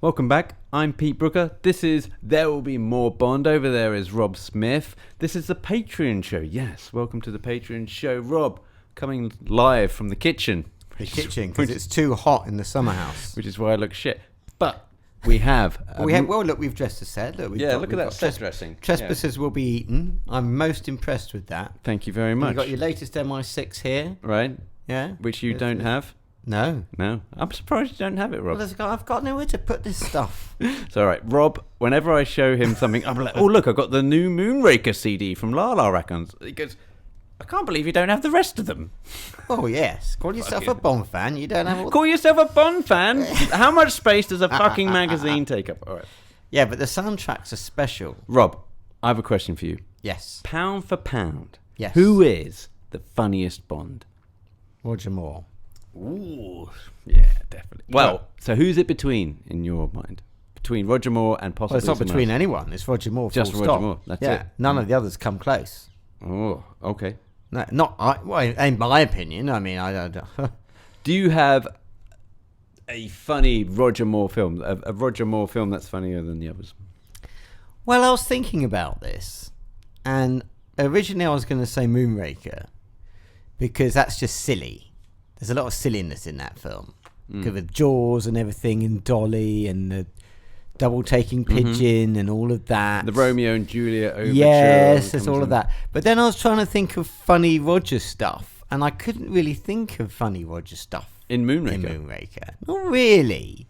Welcome back. I'm Pete Brooker. This is There Will Be More Bond. Over there is Rob Smith. This is the Patreon show. Yes, welcome to the Patreon show. Rob, coming live from the kitchen. Because it's too hot in the summer house. Which is why I look shit. But we have... Look, we've dressed a set. Look at that set dressing. Trespassers will be eaten. I'm most impressed with that. Thank you very much. You've got your latest MI6 here. Right. Yeah. Which you don't have. No. I'm surprised you don't have it, Rob. Well, I've got nowhere to put this stuff. It's all right. Rob, whenever I show him something, I'm like, oh, look, I've got the new Moonraker CD from La La Records. He goes, I can't believe you don't have the rest of them. Oh, yes. Call yourself a Bond fan. You don't have all... Call yourself a Bond fan? How much space does a fucking magazine take up? All right. Yeah, but the soundtracks are special. Rob, I have a question for you. Yes. Pound for pound. Yes. Who is the funniest Bond? Roger Moore. Ooh, yeah, definitely. Well, so who's it between, in your mind? Between Roger Moore and possibly... Well, it's not between anyone. It's Roger Moore. Just Roger Moore. That's it. None of the others come close. Oh, okay. No, in my opinion. I mean, I don't... Do you have a funny Roger Moore film? A Roger Moore film that's funnier than the others? Well, I was thinking about this, and originally I was going to say Moonraker, because that's just silly. There's a lot of silliness in that film. With Jaws and everything, and Dolly, and the double-taking pigeon, and all of that. The Romeo and Juliet overture. Yes, there's all of that. But then I was trying to think of funny Roger stuff, and I couldn't really think of funny Roger stuff. In Moonraker? Not really.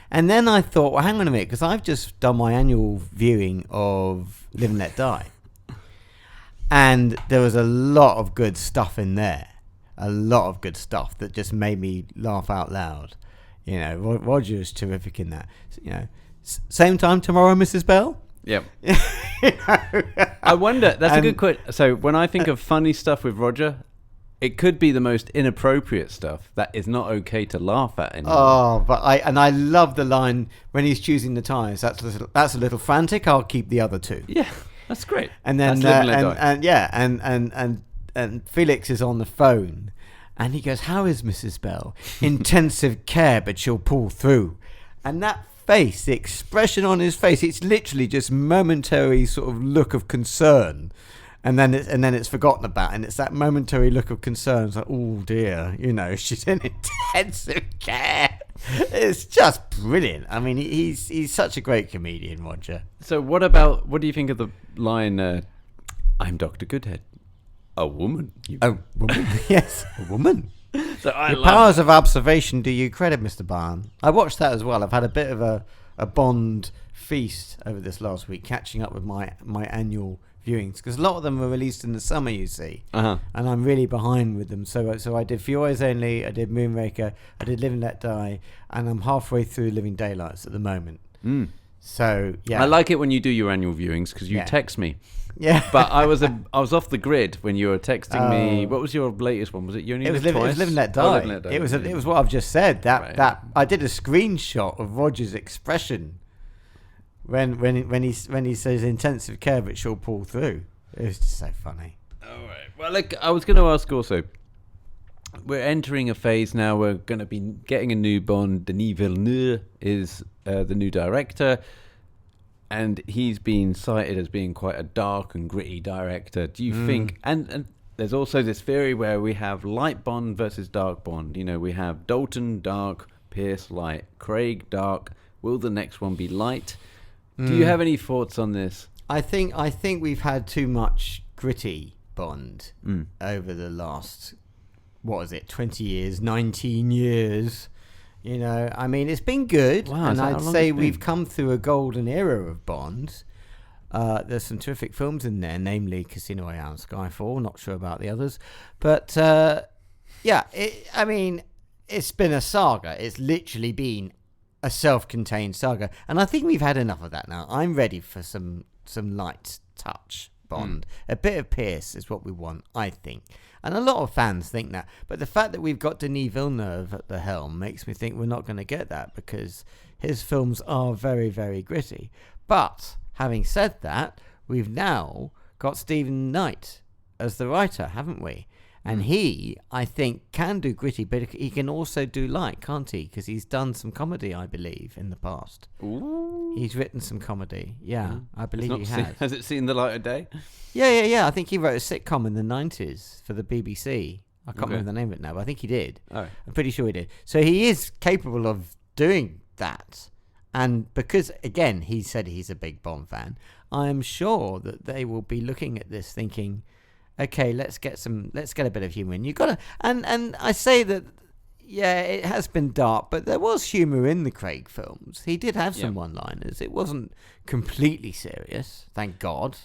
And then I thought, well, hang on a minute, because I've just done my annual viewing of Live and Let Die. And there was a lot of good stuff in there. A lot of good stuff that just made me laugh out loud. You know, Roger is terrific in that. You know, same time tomorrow, Mrs. Bell? Yep. I wonder, that's a good question. So when I think of funny stuff with Roger, it could be the most inappropriate stuff that is not okay to laugh at anymore. Oh, but I love the line when he's choosing the ties. That's a little frantic. I'll keep the other two. Yeah, that's great. And then and Felix is on the phone, and he goes, "How is Mrs. Bell? Intensive care, but she'll pull through." And that face, the expression on his face, it's literally just momentary sort of look of concern. And then it's forgotten about, and it's that momentary look of concern. It's like, oh dear, you know, she's in intensive care. It's just brilliant. I mean, he's such a great comedian, Roger. So what do you think of the line, I'm Dr. Goodhead? A woman. A woman? Yes, a woman. So Your powers of observation do you credit, Mr. Barn. I watched that as well. I've had a bit of a Bond feast over this last week, catching up with my annual viewings, because a lot of them were released in the summer, you see, and I'm really behind with them. So I did Fiore's Only, I did Moonraker, I did Live and Let Die, and I'm halfway through Living Daylights at the moment. So yeah, I like it when you do your annual viewings because you text me. Yeah, but I was off the grid when you were texting me. What was your latest one? Was it You Only Live Twice? It was Live and Let Die. Live and Let Die. It was what I've just said. That I did a screenshot of Roger's expression when he says intensive care, but she'll pull through. It was just so funny. All right. Well, look, I was going to ask also. We're entering a phase now. We're going to be getting a new Bond. Denis Villeneuve is the new director. And he's been cited as being quite a dark and gritty director. Do you think... And there's also this theory where we have light Bond versus dark Bond. You know, we have Dalton dark, Pierce light, Craig dark. Will the next one be light? Do you have any thoughts on this? I think we've had too much gritty Bond over the last, 20 years, 19 years... You know, I mean, it's been good, and I'd say we've come through a golden era of Bond. There's some terrific films in there, namely Casino Royale and Skyfall. Not sure about the others. But, it's been a saga. It's literally been a self-contained saga. And I think we've had enough of that now. I'm ready for some light touch Bond. A bit of Pierce is what we want, I think. And a lot of fans think that. But the fact that we've got Denis Villeneuve at the helm makes me think we're not going to get that, because his films are very, very gritty. But having said that, we've now got Stephen Knight as the writer, haven't we? And he, I think, can do gritty, but he can also do light, can't he? Because he's done some comedy, I believe, in the past. Ooh. He's written some comedy. Yeah, I believe he It's has. not Has it seen the light of day? Yeah. I think he wrote a sitcom in the 90s for the BBC. I can't Okay. remember the name of it now, but I think he did. Oh. I'm pretty sure he did. So he is capable of doing that. And because, again, he said he's a big Bond fan, I am sure that they will be looking at this thinking, okay, let's get a bit of humour in. You gotta, and I say that, yeah, it has been dark, but there was humour in the Craig films. He did have some one-liners. It wasn't completely serious, thank God.